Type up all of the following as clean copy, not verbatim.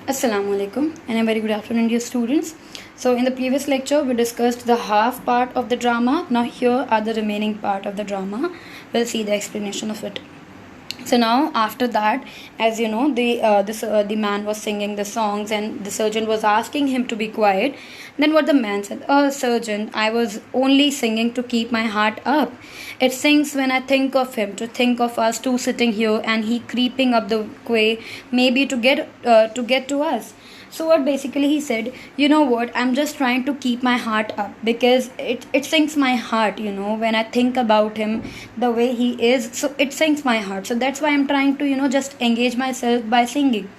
Assalamu alaikum and a very good afternoon dear students. So in the previous lecture we discussed the half part of the drama. Now here are the remaining part of the drama. We'll see the explanation of it. So now after that, as you know, the man was singing the songs and the surgeon was asking him to be quiet. Then what the man said, "Oh surgeon, I was only singing to keep my heart up. It sings when I think of him, to think of us two sitting here and he creeping up the quay, maybe to get to us." So what basically he said, you know what, I'm just trying to keep my heart up because it sinks my heart, when I think about him, the way he is, so it sinks my heart. So that's why I'm trying to, just engage myself by singing.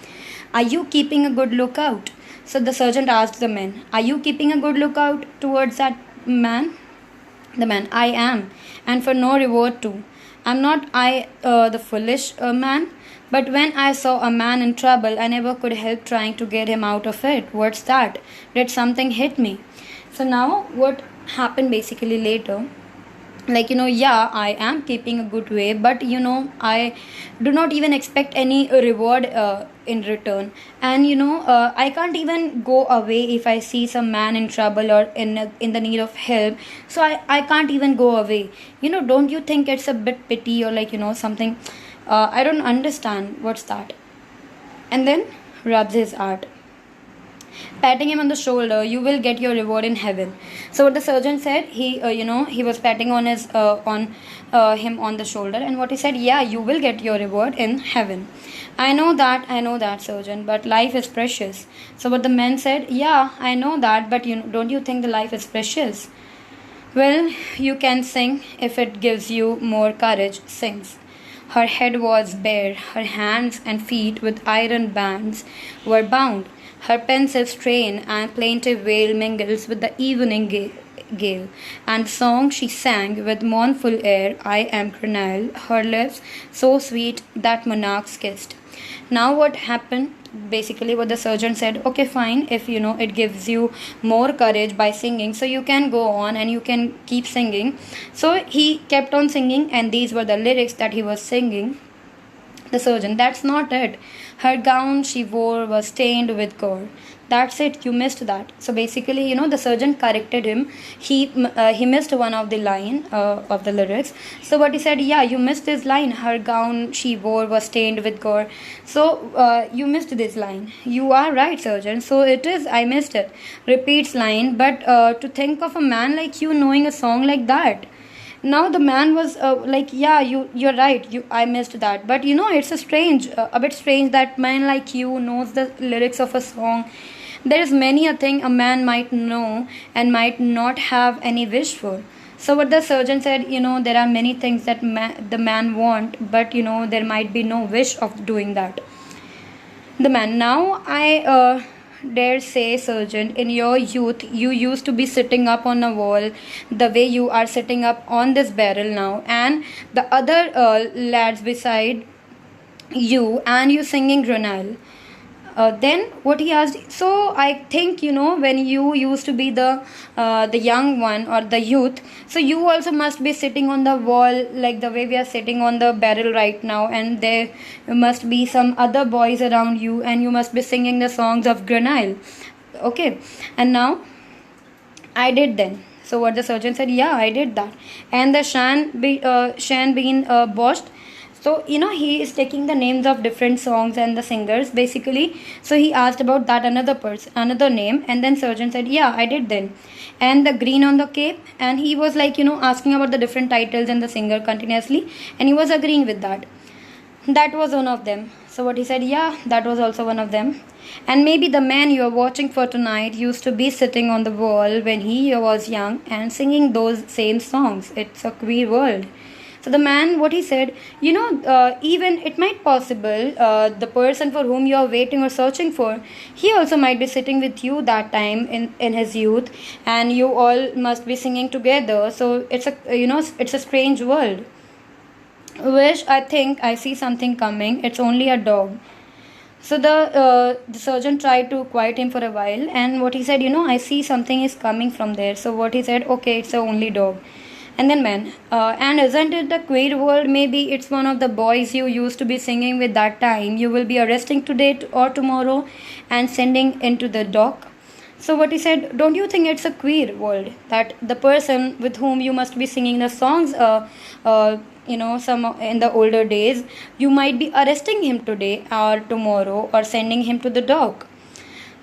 Are you keeping a good lookout? So the sergeant asked the man, are you keeping a good lookout towards that man? The man, I am, and for no reward too. Am not I the foolish man? But when I saw a man in trouble, I never could help trying to get him out of it. What's that? Did something hit me? So now, what happened basically later? Like, yeah, I am keeping a good way, but I do not even expect any reward in return. And I can't even go away if I see some man in trouble or in the need of help. So I can't even go away. Don't you think it's a bit pity or like something? I don't understand what's that. And then rubs his heart, patting him on the shoulder. You will get your reward in heaven. So what the surgeon said, he was patting on his on him on the shoulder, and what he said, yeah, you will get your reward in heaven. I know that, surgeon, but life is precious. So what the man said, yeah, I know that, but don't you think the life is precious? Well, you can sing if it gives you more courage. Sings. Her head was bare, her hands and feet with iron bands were bound. Her pensive strain and plaintive wail mingles with the evening gale, and song she sang with mournful air, I am Grenelle, her lips so sweet that monarchs kissed. Now what happened? Basically what the surgeon said, okay fine, if it gives you more courage by singing, so you can go on and you can keep singing. So he kept on singing, and these were the lyrics that he was singing. The surgeon, that's not it. Her gown she wore was stained with gore. That's it, you missed that. So basically, the surgeon corrected him. He missed one of the line of the lyrics. So what he said, yeah, you missed this line. Her gown she wore was stained with gore. So you missed this line. You are right, surgeon. So it is, I missed it. Repeats line, but to think of a man like you knowing a song like that. Now the man was like, yeah, you're right, I missed that, but it's a bit strange that man like you knows the lyrics of a song. There is many a thing a man might know and might not have any wish for. So what the surgeon said, there are many things that the man want, but there might be no wish of doing that. The man, now I dare say, surgeon, in your youth you used to be sitting up on a wall the way you are sitting up on this barrel now, and the other lads beside you, and you singing Grenelle. Then what he asked, so I think when you used to be the young one or the youth, so you also must be sitting on the wall like the way we are sitting on the barrel right now, and there must be some other boys around you, and you must be singing the songs of Grenelle. Okay, and now I did then. So what the surgeon said, yeah, I did that. And the Shan being botched. So he is taking the names of different songs and the singers basically. So he asked about that another name, and then surgeon said, yeah, I did then. And the green on the cape, and he was like asking about the different titles and the singer continuously, and he was agreeing with that. That was one of them. So what he said, yeah, that was also one of them. And maybe the man you are watching for tonight used to be sitting on the wall when he was young and singing those same songs. It's a queer world. So the man, what he said, even it might possible, the person for whom you are waiting or searching for, he also might be sitting with you that time in his youth, and you all must be singing together. So it's a strange world. Wish, I think I see something coming. It's only a dog. So the surgeon tried to quiet him for a while, and what he said, I see something is coming from there. So what he said, okay, it's a only dog. And then man, and isn't it the queer world? Maybe it's one of the boys you used to be singing with that time. You will be arresting today or tomorrow and sending into the dock. So what he said, don't you think it's a queer world that the person with whom you must be singing the songs, some in the older days, you might be arresting him today or tomorrow or sending him to the dock.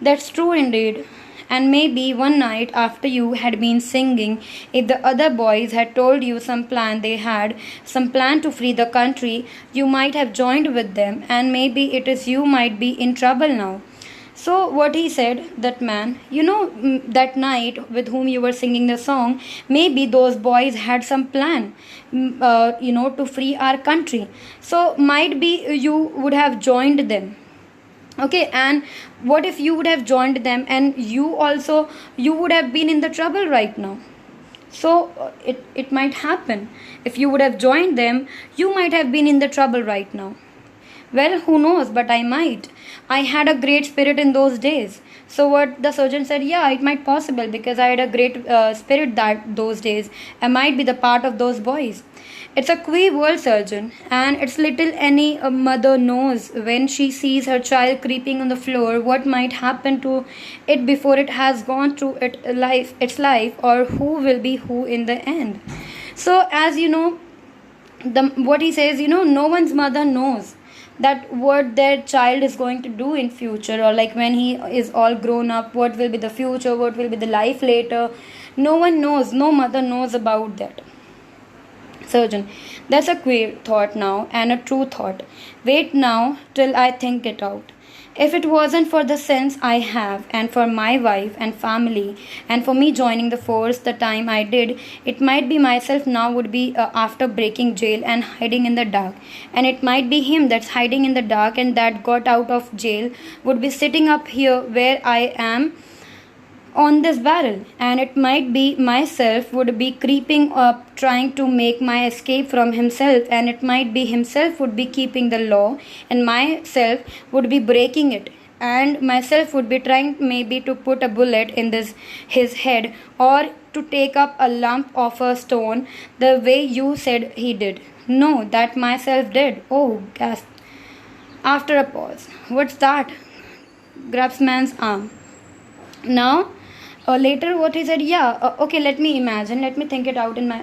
That's true indeed. And maybe one night after you had been singing, if the other boys had told you some plan they had, some plan to free the country, you might have joined with them, and maybe it is you might be in trouble now. So, what he said, that man, that night with whom you were singing the song, maybe those boys had some plan, to free our country. So, might be you would have joined them. Okay, and what if you would have joined them and you would have been in the trouble right now? So it might happen. If you would have joined them, you might have been in the trouble right now. Well, who knows, but I might. I had a great spirit in those days. So what the surgeon said, yeah, it might possible because I had a great spirit that those days. I might be the part of those boys. It's a queer world, surgeon, and it's little any mother knows when she sees her child creeping on the floor what might happen to it before it has gone through its life, or who will be who in the end. So as you know, what he says, no one's mother knows that what their child is going to do in future, or like when he is all grown up, what will be the future, what will be the life later. No one knows, no mother knows about that. Surgeon, that's a queer thought now, and a true thought. Wait now till I think it out. If it wasn't for the sense I have, and for my wife and family, and for me joining the force the time I did, it might be myself now would be after breaking jail and hiding in the dark. And it might be him that's hiding in the dark and that got out of jail would be sitting up here where I am on this barrel, and it might be myself would be creeping up trying to make my escape from himself, and it might be himself would be keeping the law and myself would be breaking it, and myself would be trying maybe to put a bullet in this his head, or to take up a lump of a stone the way you said he did. No, that myself did. Oh, gasp. After a pause, what's that? Grabs man's arm. Now later what he said, okay, let me imagine, let me think it out in my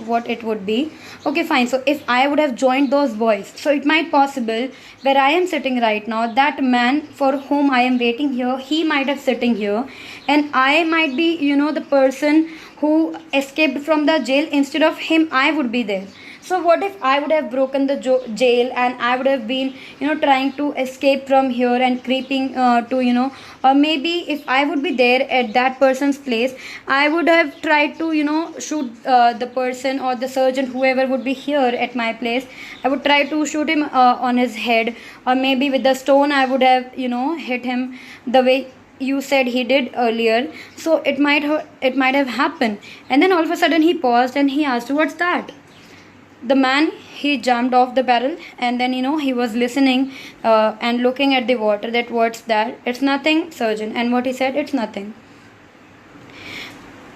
what it would be. Okay, fine. So if I would have joined those boys, so it might possible where I am sitting right now, that man for whom I am waiting here, he might have sitting here, and I might be the person who escaped from the jail. Instead of him, I would be there. So what if I would have broken the jail, and I would have been trying to escape from here and creeping to or maybe if I would be there at that person's place, I would have tried to shoot the person or the surgeon, whoever would be here at my place. I would try to shoot him on his head, or maybe with the stone I would have hit him the way you said he did earlier. So it might have happened. And then all of a sudden he paused and he asked, what's that? The man, he jumped off the barrel, and then he was listening and looking at the water, that what's that? It's nothing, surgeon. And what he said, it's nothing.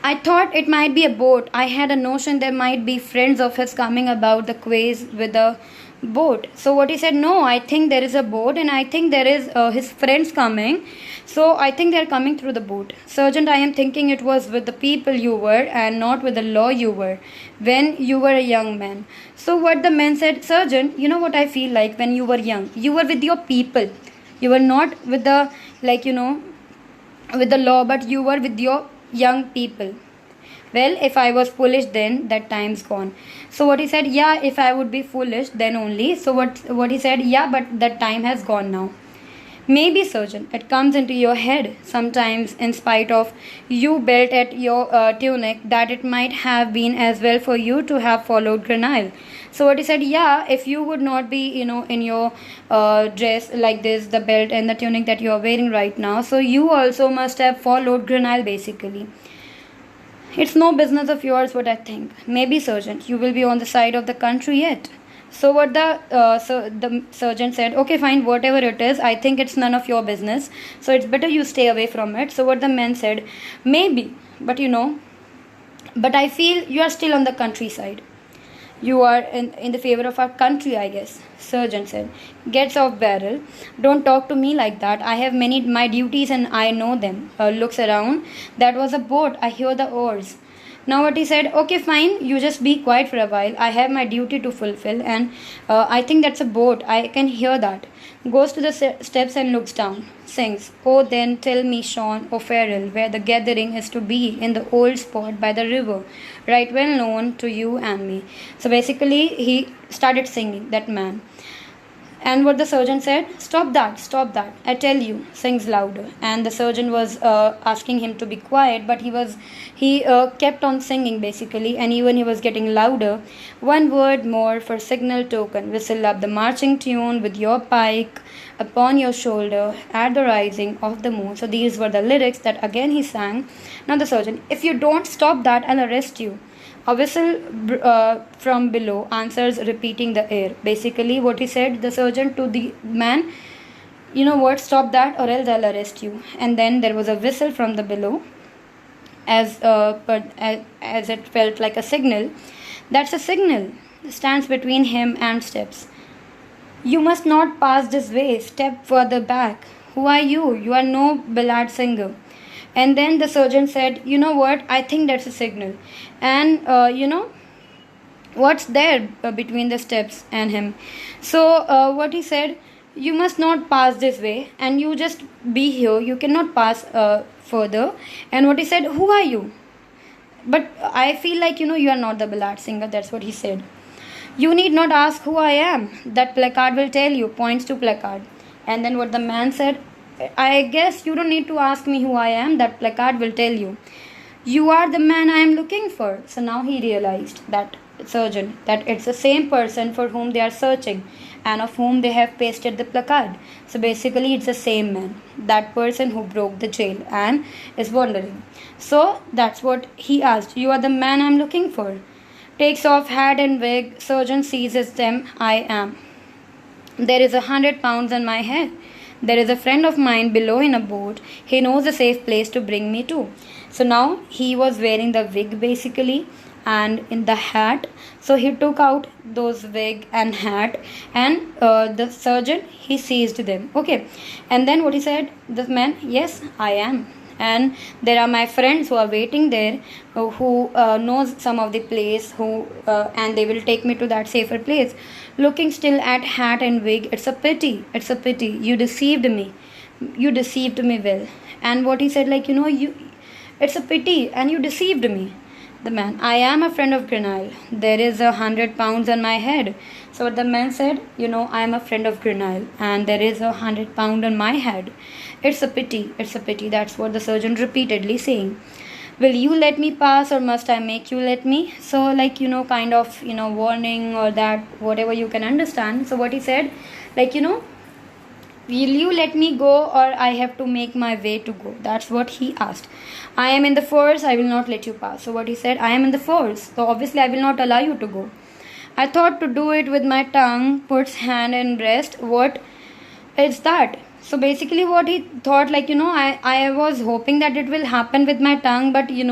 I thought it might be a boat. I had a notion there might be friends of his coming about the quays with a boat. So what he said, no, I think there is a boat, and I think there is his friends coming. So I think they're coming through the boat. Sergeant, I am thinking it was with the people you were, and not with the law you were, when you were a young man. So what the man said, Sergeant, you know what I feel like when you were young? You were with your people. You were not with the, with the law, but you were with your young people. Well, if I was foolish then, that time's gone. So what he said, yeah, if I would be foolish then only. So what he said, yeah, but that time has gone now. Maybe, surgeon, it comes into your head sometimes, in spite of you belt at your tunic, that it might have been as well for you to have followed Granile. So what he said, yeah, if you would not be, in your dress like this, the belt and the tunic that you are wearing right now, so you also must have followed Granile basically. It's no business of yours what I think. Maybe, surgeon, you will be on the side of the country yet. So what the surgeon said, okay, fine, whatever it is, I think it's none of your business. So it's better you stay away from it. So what the man said, maybe, but But I feel you are still on the countryside. You are in the favor of our country, I guess. Surgeon said. Gets off barrel. Don't talk to me like that. I have many my duties and I know them. Looks around. That was a boat. I hear the oars. Now what he said, okay fine, you just be quiet for a while. I have my duty to fulfill and I think that's a boat. I can hear that. Goes to the steps and looks down. Sings, oh then tell me Sean O'Farrell where the gathering is to be in the old spot by the river. Right well known to you and me. So basically he started singing, that man. And what the surgeon said, stop that, I tell you, sings louder. And the surgeon was asking him to be quiet, but he kept on singing basically, and even he was getting louder. One word more for signal token, whistle up the marching tune with your pike upon your shoulder at the rising of the moon. So these were the lyrics that again he sang. Now the surgeon, if you don't stop that, I'll arrest you. A whistle from below answers, repeating the air. Basically, what he said, the surgeon to the man, you know what, stop that or else I'll arrest you. And then there was a whistle from the below, as it felt like a signal. That's a signal. Stands between him and steps. You must not pass this way. Step further back. Who are you? You are no ballad singer. And then the surgeon said, you know what, I think that's a signal. And what's there between the steps and him? So what he said, you must not pass this way and you just be here. You cannot pass further. And what he said, who are you? But I feel like, you are not the ballad singer. That's what he said. You need not ask who I am. That placard will tell you, points to placard. And then what the man said, I guess you don't need to ask me who I am. That placard will tell you. You are the man I am looking for. So now he realized, that surgeon, that it's the same person for whom they are searching and of whom they have pasted the placard. So basically it's the same man, that person who broke the jail and is wandering. So that's what he asked. You are the man I am looking for. Takes off hat and wig. Surgeon seizes them. I am. There is 100 pounds on my head. There is a friend of mine below in a boat. He knows a safe place to bring me to. So now he was wearing the wig basically and in the hat. So he took out those wig and hat and the surgeon, he seized them. Okay. And then what he said, the man, yes, I am. And there are my friends who are waiting there who knows some of the place and they will take me to that safer place. Looking still at hat and wig, it's a pity, you deceived me well. And what he said, it's a pity and you deceived me. The man, I am a friend of Grenelle. There is 100 pounds on my head. So the man said, I am a friend of Grenelle and there is 100 pounds on my head. It's a pity. That's what the surgeon repeatedly saying. Will you let me pass or must I make you let me? So kind of, warning or that, whatever you can understand. So what he said, will you let me go or I have to make my way to go? That's what he asked. I am in the force, I will not let you pass. So what he said, I am in the force, so obviously I will not allow you to go. I thought to do it with my tongue, puts hand in breast. What is that? So basically what he thought, I was hoping that it will happen with my tongue, but he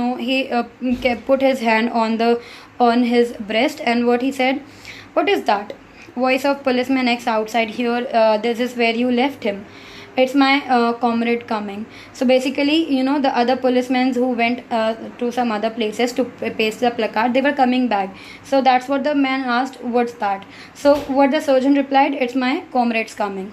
put his hand on his breast. And what he said, what is that? Voice of policeman X outside here. This is where you left him. It's my comrade coming. So basically, the other policemen who went to some other places to paste the placard, they were coming back. So that's what the man asked, what's that? So what the surgeon replied, it's my comrades coming.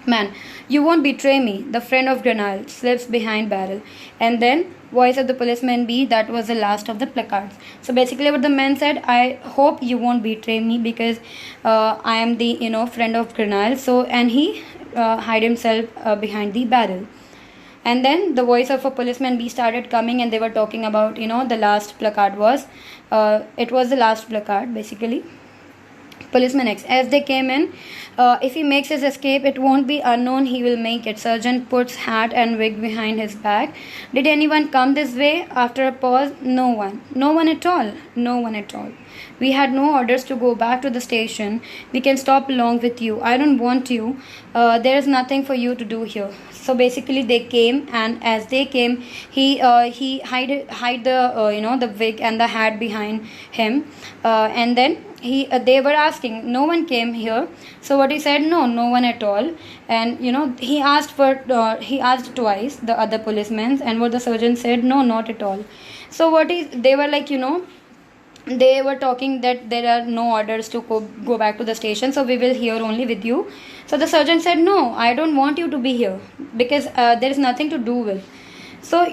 Man, you won't betray me. The friend of Grenelle slips behind barrel. And then voice of the policeman B, that was the last of the placards. So basically what the man said, I hope you won't betray me because I am the friend of Grenelle. So and he hide himself behind the barrel. And then the voice of a policeman B started coming and they were talking about the last placard was it was the last placard basically. Policeman X, as they came in, if he makes his escape, it won't be unknown, he will make it. Surgeon puts hat and wig behind his back. Did anyone come this way? After a pause, no one at all. We had no orders to go back to the station. We can stop along with you. I don't want you. There is nothing for you to do here. So basically they came, and as they came, he hide the the wig and the hat behind him, and then they were asking, no one came here. So what he said, no one at all. And he asked twice, the other policemen, and what the surgeon said, no, not at all. So they were like, they were talking that there are no orders to go back to the station, so we will here only with you. So the surgeon said, no, I don't want you to be here, because there is nothing to do with. So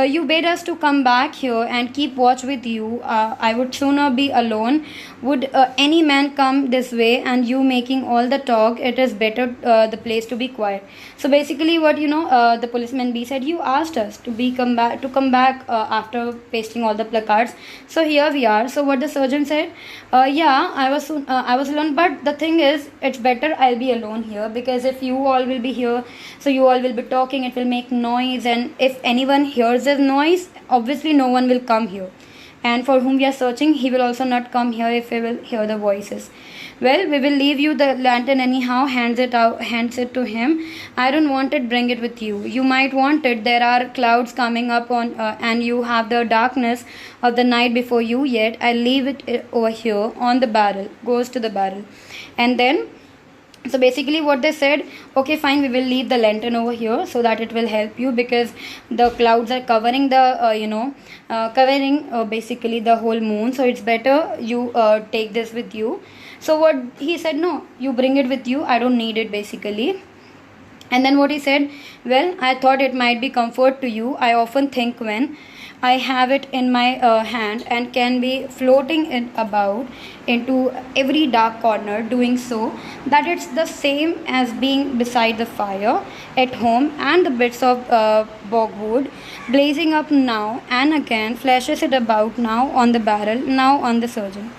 you bade us to come back here and keep watch with you. I would sooner be alone. Would any man come this way, and you making all the talk? It is better the place to be quiet. So basically, what the policeman B said, you asked us to come back after pasting all the placards. So here we are. So what the surgeon said, yeah, I was alone, but the thing is, it's better I'll be alone here, because if you all will be here, so you all will be talking, it will make noise, and if anyone hears this noise, obviously no one will come here, and for whom we are searching, he will also not come here if he will hear the voices. Well, we will leave you the lantern anyhow. Hands it to him. I don't want it, bring it with you. You might want it. There are clouds coming up on and you have the darkness of the night before you yet. I'll leave it over here on the barrel. Goes to the barrel. And then, so basically what they said, okay fine, we will leave the lantern over here so that it will help you, because the clouds are covering the basically the whole moon, so it's better you take this with you. So what he said, no, you bring it with you, I don't need it basically. And then what he said, well, I thought it might be comfort to you. I often think when I have it in my hand and can be floating it about into every dark corner, doing so, that it's the same as being beside the fire at home, and the bits of bogwood blazing up now and again flashes it about, now on the barrel, now on the surgeon.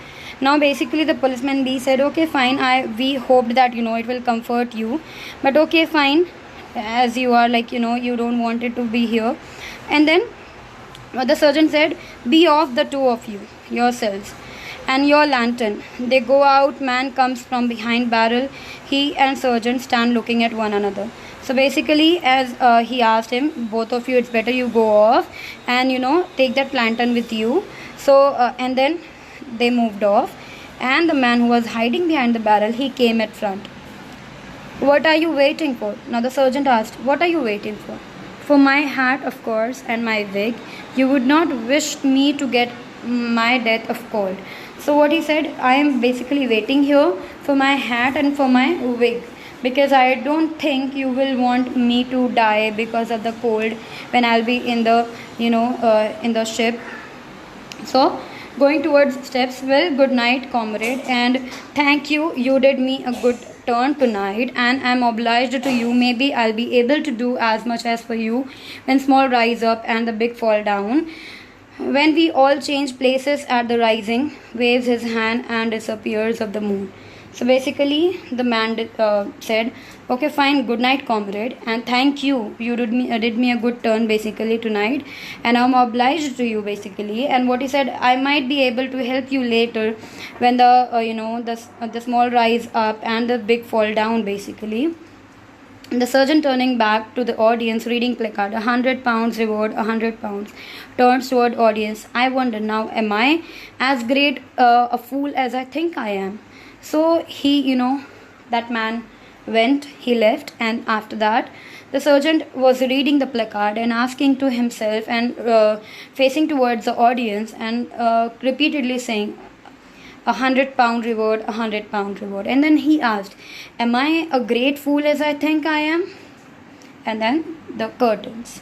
Now basically the policeman B said, okay fine, we hoped that it will comfort you, but okay fine, as you are like you don't want it to be here. And then the surgeon said, be off the two of you yourselves and your lantern. They go out, man comes from behind barrel, he and surgeon stand looking at one another. So basically, as he asked him, both of you, it's better you go off and take that lantern with you. So and then they moved off, and the man who was hiding behind the barrel, he came at front. What are you waiting for? Now the sergeant asked, what are you waiting for? For my hat, of course, and my wig. You would not wish me to get my death of cold. So what he said, I am basically waiting here for my hat and for my wig, because I don't think you will want me to die because of the cold when I'll be in the in the ship. So going towards steps, well, good night, comrade, and thank you. You did me a good turn tonight, and I'm obliged to you. Maybe I'll be able to do as much as for you when small rise up and the big fall down. When we all change places at the rising, waves his hand and disappears of the moon. So basically, the man said, okay, fine, good night, comrade, and thank you. You did me a good turn, basically, tonight, and I'm obliged to you, basically. And what he said, I might be able to help you later when the small rise up and the big fall down, basically. The surgeon, turning back to the audience, reading placard, £100 reward, £100, turns toward audience. I wonder now, am I as great a fool as I think I am? So he, that man went, he left, and after that, the sergeant was reading the placard and asking to himself and facing towards the audience and repeatedly saying, £100 reward, £100 reward. And then he asked, am I a great fool as I think I am? And then the curtains.